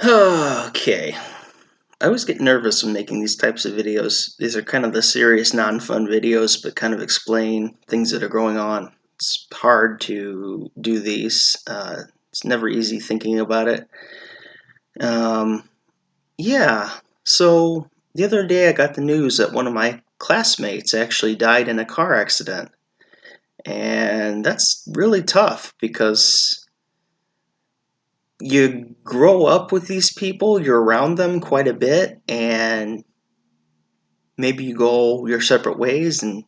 Okay. I always get nervous when making these types of videos. These are kind of the serious, non-fun videos, but kind of explain things that are going on. It's hard to do these. It's never easy thinking about it. Um, yeah, so the other day I got the news that one of my classmates actually died in a car accident. And that's really tough because you grow up with these people, you're around them quite a bit, and maybe you go your separate ways and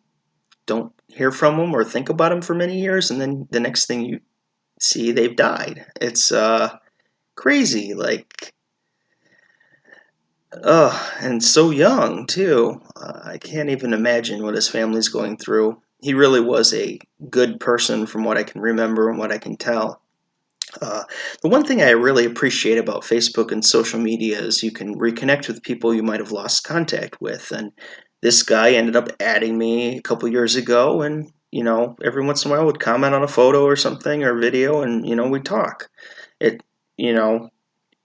don't hear from them or think about them for many years, and then the next thing you see, they've died. It's crazy, like, and so young too. I can't even imagine what his family's going through. He really was a good person from what I can remember and what I can tell. Uh, the one thing I really appreciate about Facebook and social media is you can reconnect with people you might have lost contact with. And this guy ended up adding me a couple years ago, and every once in a while would comment on a photo or something or video, and we'd talk. It, you know,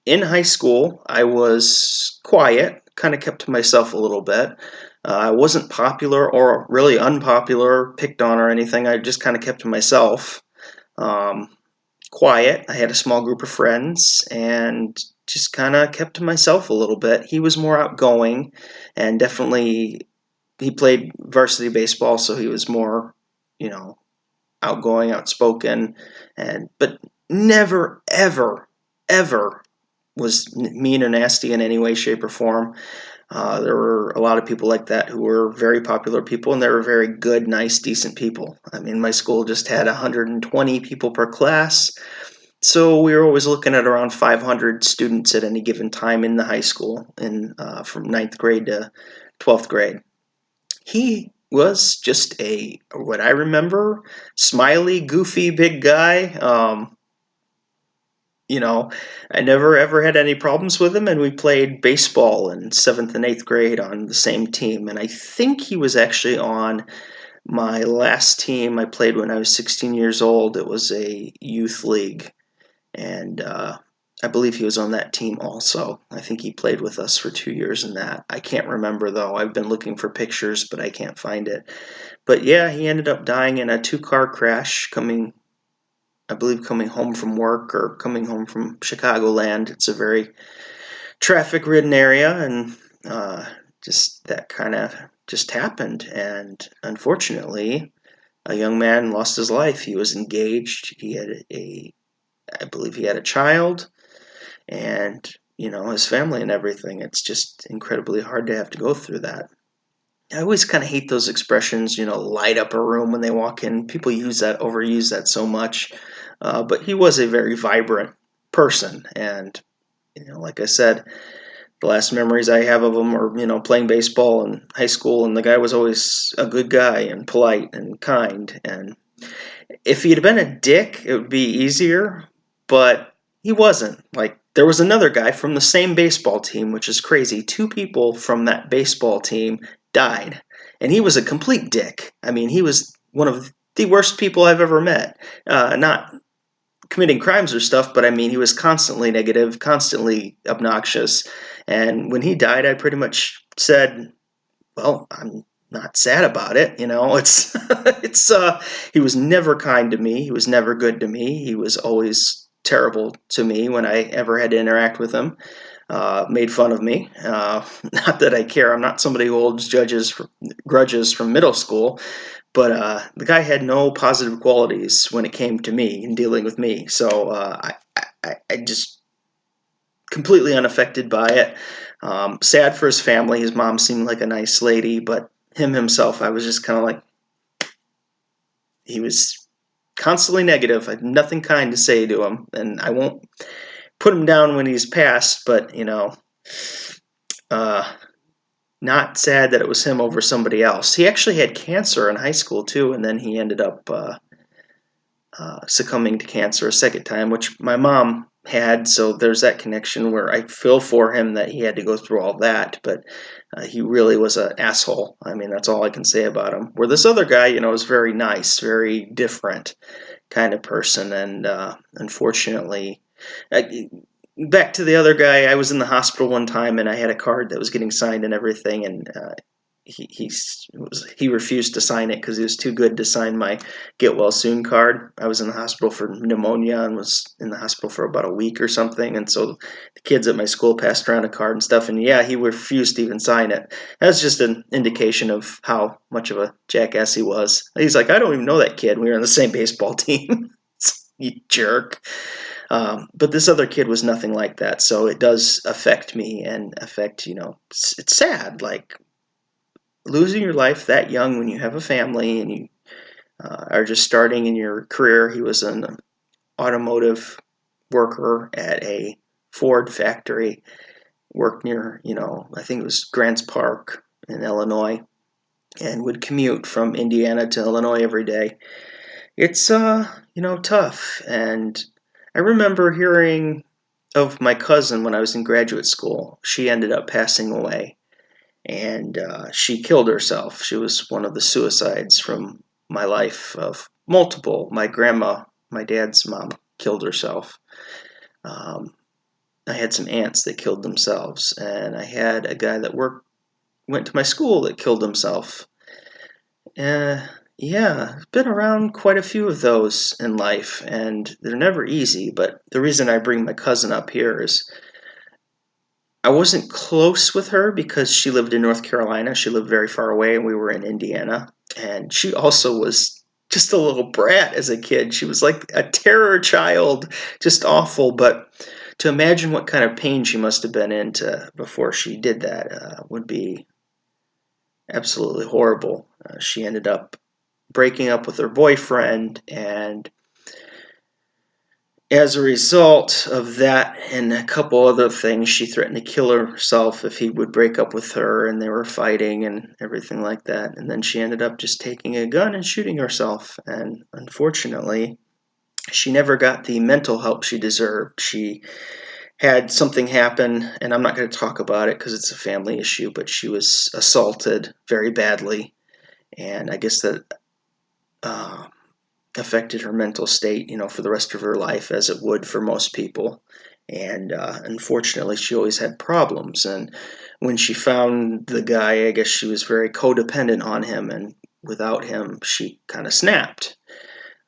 in high school, I was quiet, kind of kept to myself a little bit. I wasn't popular or really unpopular, picked on or anything. I just kind of kept to myself. Um, Quiet. I had a small group of friends and just kind of kept to myself a little bit. He was more outgoing and definitely he played varsity baseball, so he was more, you know, outgoing, outspoken, and but never ever was mean or nasty in any way, shape, or form. There were a lot of people like that who were very popular people, and they were very good, nice, decent people. I mean, my school just had 120 people per class, so we were always looking at around 500 students at any given time in the high school, in from ninth grade to 12th grade. He was just what I remember, smiley, goofy, big guy. You know, I never ever had any problems with him, and we played baseball in seventh and eighth grade on the same team. And I think he was actually on my last team I played when I was 16 years old. It was a youth league, and I believe he was on that team also. I think he played with us for 2 years in that. I can't remember though. I've been looking for pictures, but I can't find it. But yeah, he ended up dying in a two-car crash I believe coming home from work or coming home from Chicagoland. It's a very traffic-ridden area, and just that kind of just happened. And unfortunately, a young man lost his life. He was engaged. I believe he had a child, and his family and everything. It's just incredibly hard to have to go through that. I always kind of hate those expressions, light up a room when they walk in. People overuse that so much. But he was a very vibrant person, and like I said, the last memories I have of him are playing baseball in high school, and the guy was always a good guy and polite and kind. And if he'd been a dick, it would be easier, but he wasn't. Like, there was another guy from the same baseball team, which is crazy. Two people from that baseball team died, and he was a complete dick. I mean, he was one of the worst people I've ever met. Not committing crimes or stuff, but I mean, he was constantly negative, constantly obnoxious. And when he died, I pretty much said, well, I'm not sad about it. He was never kind to me. He was never good to me. He was always terrible to me when I ever had to interact with him. Made fun of me. Not that I care. I'm not somebody who holds grudges from middle school, but the guy had no positive qualities when it came to me and dealing with me. So I just completely unaffected by it. Sad for his family. His mom seemed like a nice lady, but him himself, I was just kind of like, he was constantly negative. I had nothing kind to say to him, and I won't put him down when he's passed, but uh, not sad that it was him over somebody else. He actually had cancer in high school too, and then he ended up succumbing to cancer a second time, which my mom had. So there's that connection where I feel for him that he had to go through all that, but he really was an asshole. I mean, that's all I can say about him. Where this other guy, is very nice, very different kind of person, and unfortunately, back to the other guy. I was in the hospital one time, and I had a card that was getting signed and everything, and he refused to sign it because he was too good to sign my get well soon card. I was in the hospital for pneumonia and was in the hospital for about a week or something, and so the kids at my school passed around a card and stuff, and yeah, he refused to even sign it. That's just an indication of how much of a jackass he was. He's like, I don't even know that kid. We were on the same baseball team. You jerk. But this other kid was nothing like that, so it does affect me and affect, it's sad, like losing your life that young when you have a family and you are just starting in your career. He was an automotive worker at a Ford factory, worked near, I think it was Grants Park in Illinois, and would commute from Indiana to Illinois every day. It's, tough. And I remember hearing of my cousin when I was in graduate school. She ended up passing away, and she killed herself. She was one of the suicides from my life of multiple. My grandma, my dad's mom, killed herself. Um, I had some aunts that killed themselves, and I had a guy that went to my school that killed himself. Uh, yeah, I've been around quite a few of those in life, and they're never easy. But the reason I bring my cousin up here is I wasn't close with her because she lived in North Carolina. She lived very far away, and we were in Indiana. And she also was just a little brat as a kid. She was like a terror child, just awful. But to imagine what kind of pain she must have been into before she did that would be absolutely horrible. She ended up breaking up with her boyfriend, and as a result of that and a couple other things, she threatened to kill herself if he would break up with her, and they were fighting and everything like that. And then she ended up just taking a gun and shooting herself. And unfortunately, she never got the mental help she deserved. She had something happen, and I'm not going to talk about it because it's a family issue, but she was assaulted very badly. And I guess that uh, affected her mental state, for the rest of her life, as it would for most people. And unfortunately, she always had problems. And when she found the guy, I guess she was very codependent on him, and without him, she kind of snapped.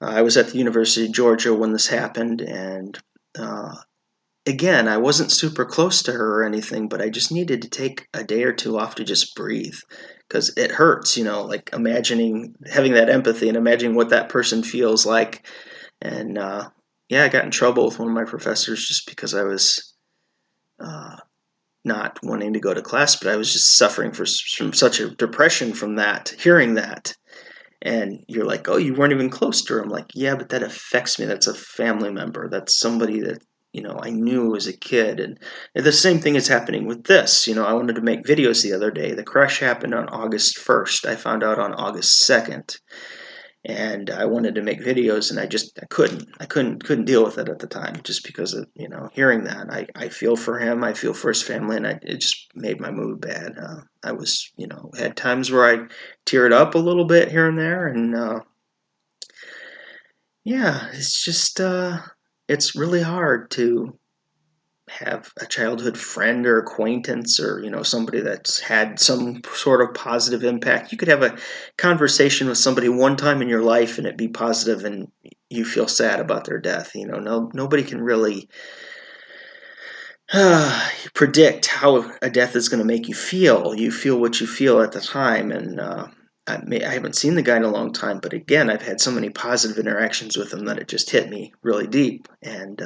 I was at the University of Georgia when this happened, and uh, again, I wasn't super close to her or anything, but I just needed to take a day or two off to just breathe because it hurts, like imagining having that empathy and imagining what that person feels like. And yeah, I got in trouble with one of my professors just because I was uh, not wanting to go to class, but I was just suffering from such a depression from that, hearing that. And you're like, oh, you weren't even close to her. I'm like, yeah, but that affects me. That's a family member. That's somebody that, I knew as a kid. And the same thing is happening with this. I wanted to make videos the other day. The crash happened on August 1st. I found out on August 2nd. And I wanted to make videos, and I couldn't deal with it at the time, just because of hearing that. I feel for him, I feel for his family, and it just made my mood bad. I was had times where I teared up a little bit here and there, and yeah, it's just it's really hard to have a childhood friend or acquaintance, or somebody that's had some sort of positive impact. You could have a conversation with somebody one time in your life and it be positive, and you feel sad about their death. Nobody can really predict how a death is going to make you feel. You feel what you feel at the time. And I haven't seen the guy in a long time, but again, I've had so many positive interactions with him that it just hit me really deep. And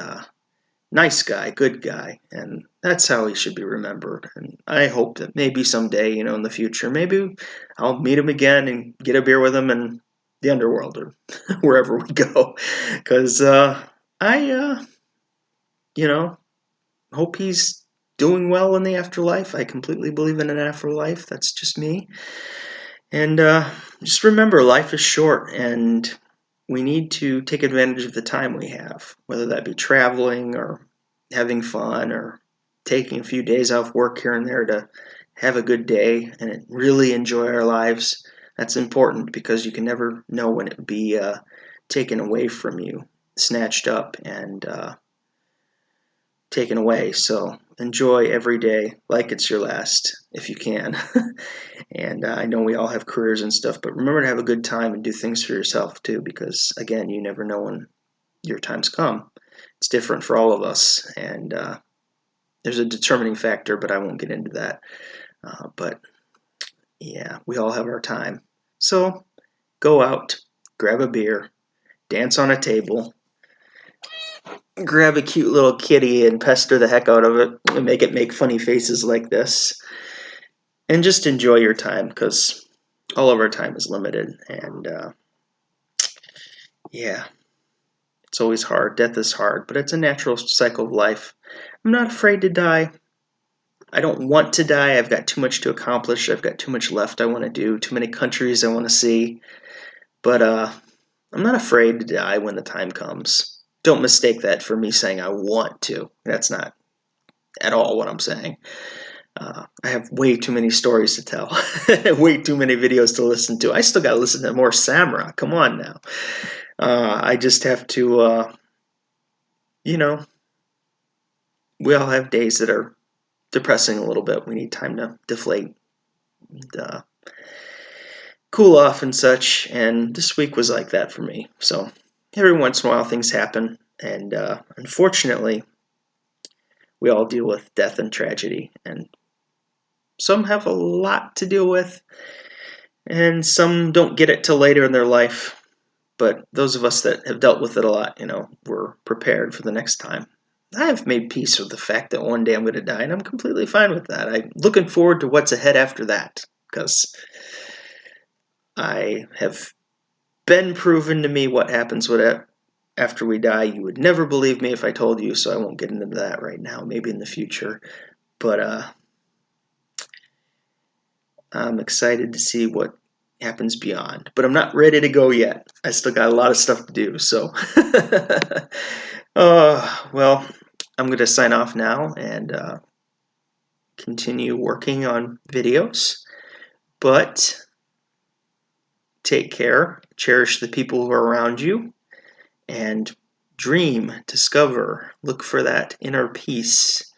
nice guy, good guy, and that's how he should be remembered. And I hope that maybe someday, in the future, maybe I'll meet him again and get a beer with him in the underworld or wherever we go. Because I, you know, hope he's doing well in the afterlife. I completely believe in an afterlife. That's just me. And just remember, life is short, and we need to take advantage of the time we have, whether that be traveling or having fun or taking a few days off work here and there to have a good day and really enjoy our lives. That's important because you can never know when it will be taken away from you, snatched up, and taken away. So enjoy every day like it's your last, if you can. And I know we all have careers and stuff, but remember to have a good time and do things for yourself too, because again, you never know when your times come. It's different for all of us, and there's a determining factor, but I won't get into that. But yeah, we all have our time. So go out, grab a beer, dance on a table, grab a cute little kitty and pester the heck out of it and make it make funny faces like this. And just enjoy your time, because all of our time is limited. And yeah, it's always hard. Death is hard, but it's a natural cycle of life. I'm not afraid to die. I don't want to die. I've got too much to accomplish. I've got too much left I want to do, too many countries I want to see. But I'm not afraid to die when the time comes. Don't mistake that for me saying I want to. That's not at all what I'm saying. I have way too many stories to tell, way too many videos to listen to. I still got to listen to more Samra. Come on now. I just have to, you know, we all have days that are depressing a little bit. We need time to deflate and cool off and such. And this week was like that for me. So every once in a while things happen. And unfortunately, we all deal with death and tragedy. And some have a lot to deal with, and some don't get it till later in their life. But those of us that have dealt with it a lot, we're prepared for the next time. I've made peace with the fact that one day I'm going to die, and I'm completely fine with that. I'm looking forward to what's ahead after that, because I have been proven to me what happens with it after we die. You would never believe me if I told you, so I won't get into that right now, maybe in the future. But I'm excited to see what happens beyond. But I'm not ready to go yet. I still got a lot of stuff to do, so. Well, I'm going to sign off now and continue working on videos. But take care, cherish the people who are around you, and dream, discover, look for that inner peace,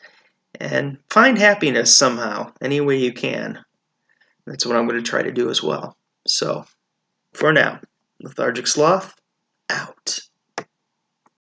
and find happiness somehow, any way you can. That's what I'm going to try to do as well. So, for now, Lethargic Sloth, out.